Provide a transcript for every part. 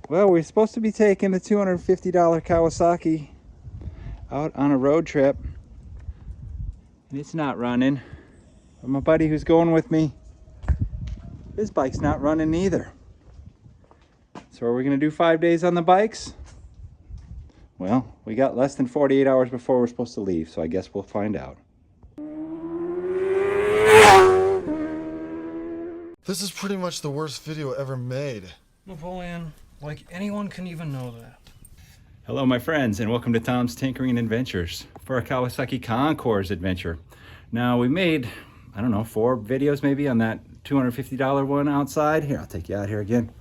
Well, we're supposed to be taking the $250 Kawasaki out on a road trip, and it's not running. But my buddy who's going with me, his bike's not running either. So are we gonna do 5 days on the bikes? Well, we got less than 48 hours before we're supposed to leave, so I guess we'll find out. This is pretty much the worst video ever made. Napoleon, like anyone can even know that. Hello my friends, and welcome to Tom's Tinkering Adventures for a Kawasaki Concours adventure. Now we made, I don't know, 4 videos maybe on that $250 one outside. Here, I'll take you out here again.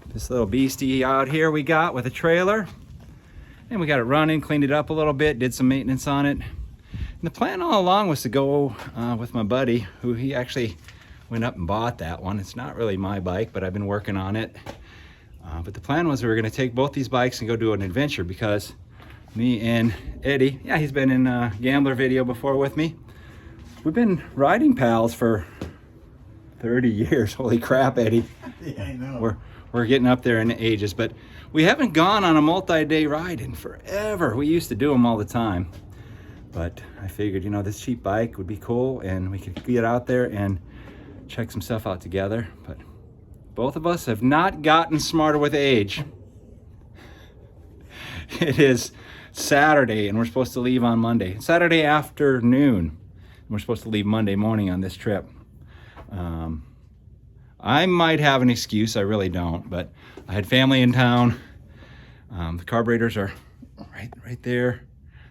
This little beastie out here we got with a trailer. And we got it running, cleaned it up a little bit, did some maintenance on it. And the plan all along was to go with my buddy, who he actually went up and bought that one. It's not really my bike, but I've been working on it. But the plan was we were gonna take both these bikes and go do an adventure, because me and Eddie, yeah, he's been in a Gambler video before with me. We've been riding pals for 30 years. Holy crap, Eddie. Yeah, I know. We're getting up there in ages, but we haven't gone on a multi-day ride in forever. We used to do them all the time. But I figured, you know, this cheap bike would be cool and we could get out there and check some stuff out together. But both of us have not gotten smarter with age. It is Saturday and we're supposed to leave on Monday. Saturday afternoon. And we're supposed to leave Monday morning on this trip. I might have an excuse, I really don't, but I had family in town. The carburetors are right there.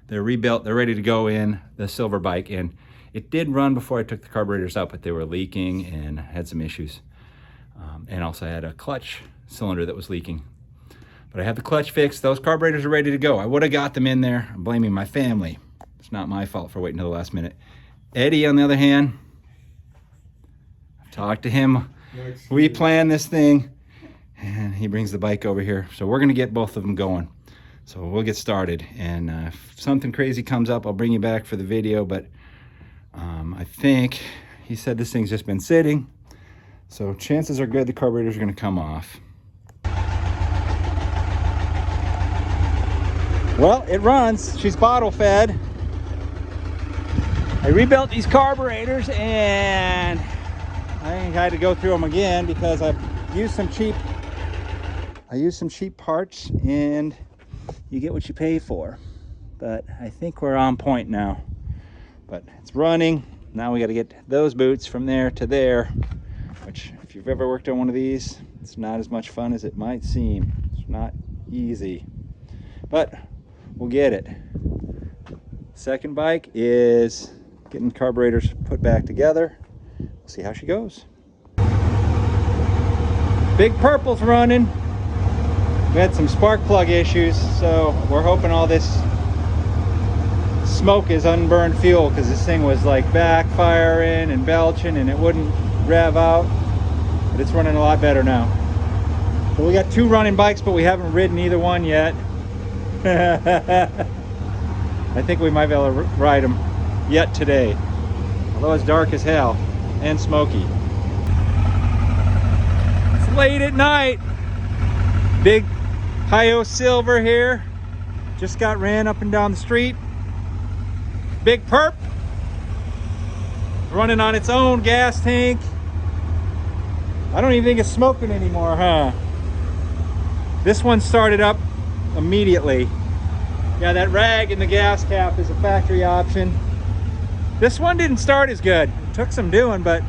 They're rebuilt, they're ready to go in the silver bike, and it did run before I took the carburetors out, but they were leaking and had some issues. And also I had a clutch cylinder that was leaking. But I had the clutch fixed, those carburetors are ready to go. I would have got them in there. I'm blaming my family. It's not my fault for waiting till the last minute. Eddie, on the other hand, I've talked to him. We plan this thing and he brings the bike over here. So we're gonna get both of them going. So we'll get started, and if something crazy comes up, I'll bring you back for the video, but I think he said this thing's just been sitting. So chances are good the carburetors are gonna come off. Well, it runs. She's bottle fed. I rebuilt these carburetors and I had to go through them again because I used some cheap parts, and you get what you pay for. But I think we're on point now. But it's running. Now we got to get those boots from there to there, which if you've ever worked on one of these, it's not as much fun as it might seem. It's not easy, but we'll get it. Second bike is getting carburetors put back together. We'll see how she goes. Big Purple's running. We had some spark plug issues, so we're hoping all this smoke is unburned fuel, because this thing was like backfiring and belching and it wouldn't rev out. But it's running a lot better now. So we got 2 running bikes, but we haven't ridden either one yet. I think we might be able to ride them yet today, although it's dark as hell and smoky. It's late at night. Big Hi-O Silver here just got ran up and down the street. Big Perp running on its own gas tank. I don't even think it's smoking anymore, huh? This one started up immediately. Yeah, that rag in the gas cap is a factory option. This one didn't start as good. It took some doing, but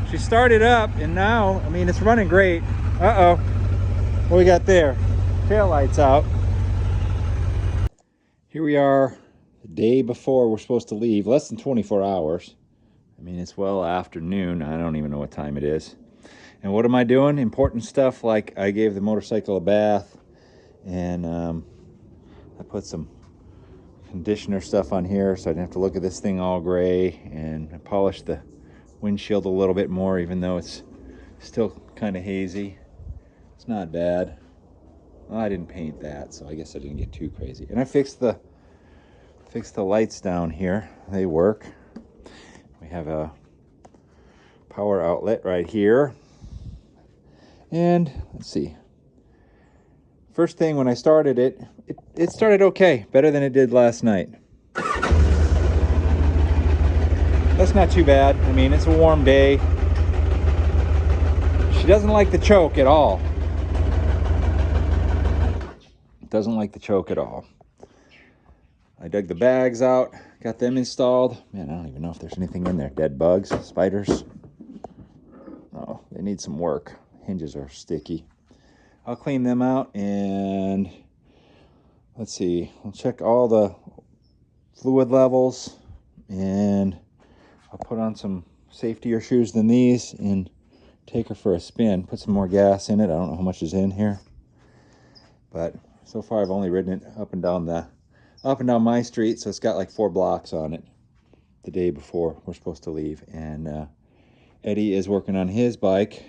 she started up, and now, I mean, it's running great. Uh-oh. What we got there? Tail lights out. Here we are the day before we're supposed to leave. Less than 24 hours. I mean, it's well after noon. I don't even know what time it is. And what am I doing? Important stuff like I gave the motorcycle a bath, and I put some conditioner stuff on here so I didn't have to look at this thing all gray, and I polished the windshield a little bit more, even though it's still kind of hazy. It's not bad. Well, I didn't paint that, so I guess I didn't get too crazy. And I fixed the lights down here. They work. We have a power outlet right here, and let's see, first thing when I started it, it started okay, better than it did last night. That's not too bad. I mean, it's a warm day. She doesn't like the choke at all. Doesn't like the choke at all. I dug the bags out, got them installed. Man, I don't even know if there's anything in there. Dead bugs, spiders. Oh, they need some work. Hinges are sticky. I'll clean them out and let's see. We'll check all the fluid levels and I'll put on some safetier shoes than these and take her for a spin. Put some more gas in it. I don't know how much is in here, but so far I've only ridden it up and down my street, so it's got like 4 blocks on it the day before we're supposed to leave. And Eddie is working on his bike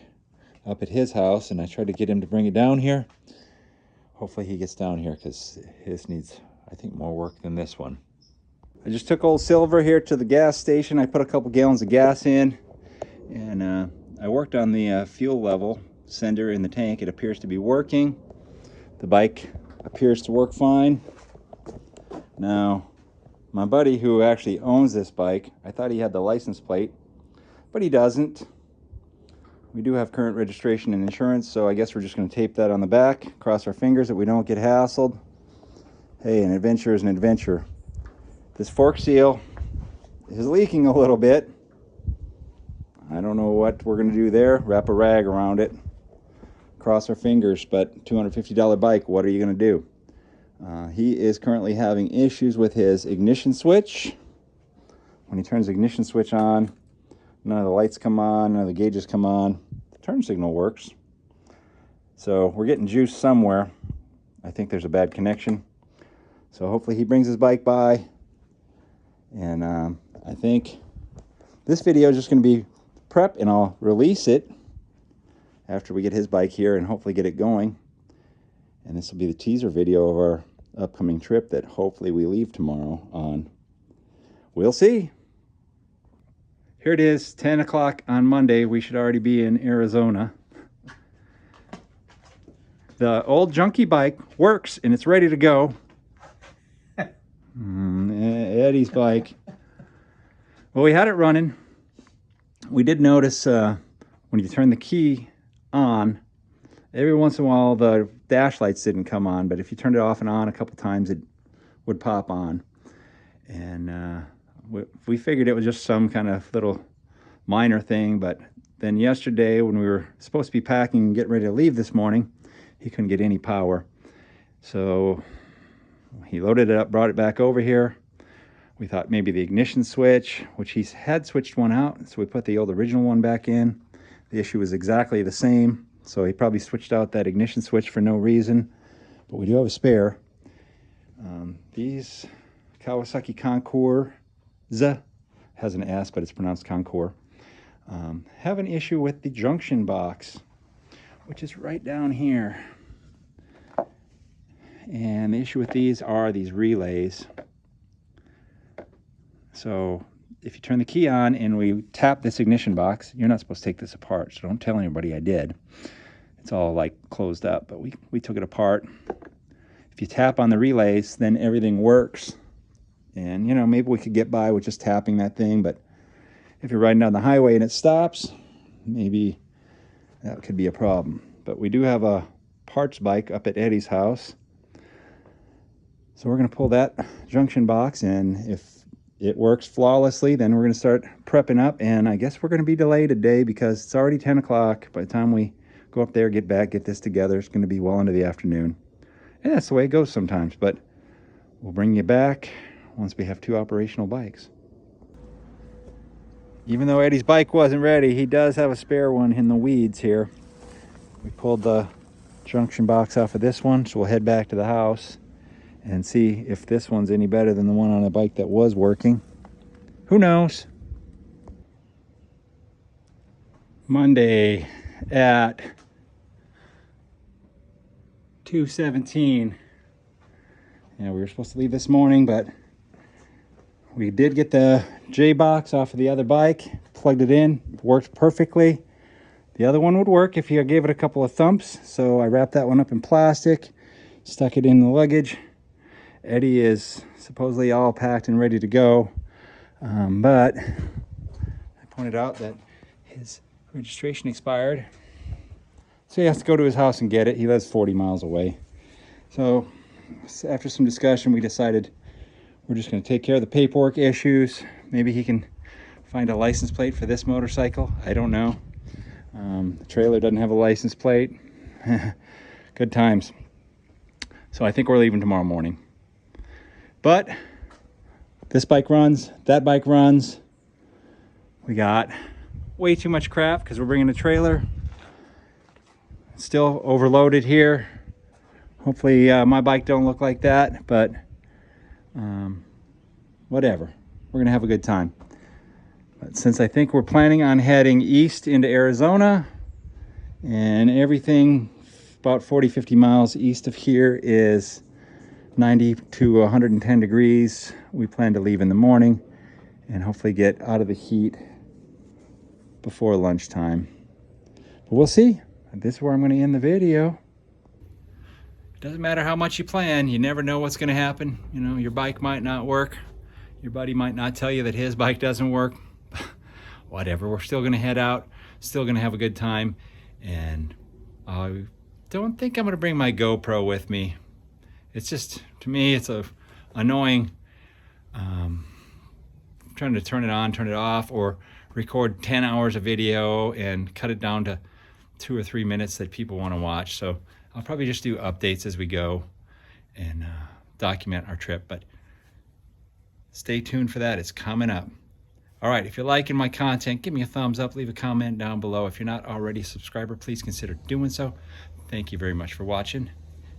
up at his house, and I tried to get him to bring it down here. Hopefully he gets down here because his needs, I think, more work than this one. I just took old Silver here to the gas station. I put a couple gallons of gas in, and I worked on the fuel level sender in the tank. It appears to be working. The bike appears to work fine. Now, my buddy who actually owns this bike, I thought he had the license plate, but he doesn't. We do have current registration and insurance, so I guess we're just going to tape that on the back, cross our fingers that we don't get hassled. Hey, an adventure is an adventure. This fork seal is leaking a little bit. I don't know what we're going to do there. Wrap a rag around it. Cross our fingers, but $250 bike, what are you going to do? He is currently having issues with his ignition switch. When he turns the ignition switch on, none of the lights come on, none of the gauges come on. The turn signal works. So we're getting juice somewhere. I think there's a bad connection. So hopefully he brings his bike by. And I think this video is just going to be prep, and I'll release it after we get his bike here and hopefully get it going. And this will be the teaser video of our upcoming trip that hopefully we leave tomorrow on. We'll see. Here it is, 10 o'clock on Monday. We should already be in Arizona. The old junkie bike works and it's ready to go. Eddie's bike. Well, we had it running. We did notice when you turn the key on, every once in a while the dash lights didn't come on, but if you turned it off and on a couple times, it would pop on. And we figured it was just some kind of little minor thing, but then yesterday when we were supposed to be packing and getting ready to leave this morning, he couldn't get any power. So he loaded it up, brought it back over here. We thought maybe the ignition switch, which he had switched one out, so we put the old original one back in. The issue was exactly the same, so he probably switched out that ignition switch for no reason, but we do have a spare. These Kawasaki Concours, has an S, but it's pronounced Concours, have an issue with the junction box, which is right down here. And the issue with these are these relays. So if you turn the key on and we tap this ignition box, you're not supposed to take this apart, so don't tell anybody I did. It's all like closed up, but we took it apart. If you tap on the relays, then everything works. And, you know, maybe we could get by with just tapping that thing, but if you're riding down the highway and it stops, maybe that could be a problem. But we do have a parts bike up at Eddie's house. So we're going to pull that junction box, and if it works flawlessly, then we're going to start prepping up. And I guess we're going to be delayed a day because it's already 10 o'clock. By the time we go up there, get back, get this together, it's going to be well into the afternoon. And that's the way it goes sometimes. But we'll bring you back once we have 2 operational bikes. Even though Eddie's bike wasn't ready, he does have a spare one in the weeds here. We pulled the junction box off of this one, so we'll head back to the house and see if this one's any better than the one on the bike that was working. Who knows? Monday at 2:17. Yeah, we were supposed to leave this morning, but we did get the J box off of the other bike, plugged it in, worked perfectly. The other one would work if you gave it a couple of thumps, so I wrapped that one up in plastic. stuck it in the luggage. Eddie is supposedly all packed and ready to go, but I pointed out that his registration expired, so he has to go to his house and get it. He lives 40 miles away. So after some discussion, we decided we're just going to take care of the paperwork issues. Maybe he can find a license plate for this motorcycle. I don't know. The trailer doesn't have a license plate. Good times. So I think we're leaving tomorrow morning. But this bike runs, that bike runs. We got way too much crap because we're bringing a trailer. Still overloaded here. Hopefully my bike don't look like that, but whatever. We're gonna have a good time. But since I think we're planning on heading east into Arizona, and everything about 40-50 miles east of here is 90 to 110 degrees, we plan to leave in the morning and hopefully get out of the heat before lunchtime. But we'll see. This is where I'm going to end the video. It doesn't matter how much you plan, you never know what's going to happen. You know, your bike might not work. Your buddy might not tell you that his bike doesn't work. Whatever, we're still going to head out, still going to have a good time. And I don't think I'm going to bring my GoPro with me. It's just, to me, it's annoying trying to turn it on, turn it off, or record 10 hours of video and cut it down to 2 or 3 minutes that people want to watch. So I'll probably just do updates as we go and document our trip. But stay tuned for that. It's coming up. All right, if you're liking my content, give me a thumbs up, leave a comment down below. If you're not already a subscriber, please consider doing so. Thank you very much for watching.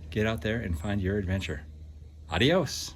Get out there and find your adventure. Adios.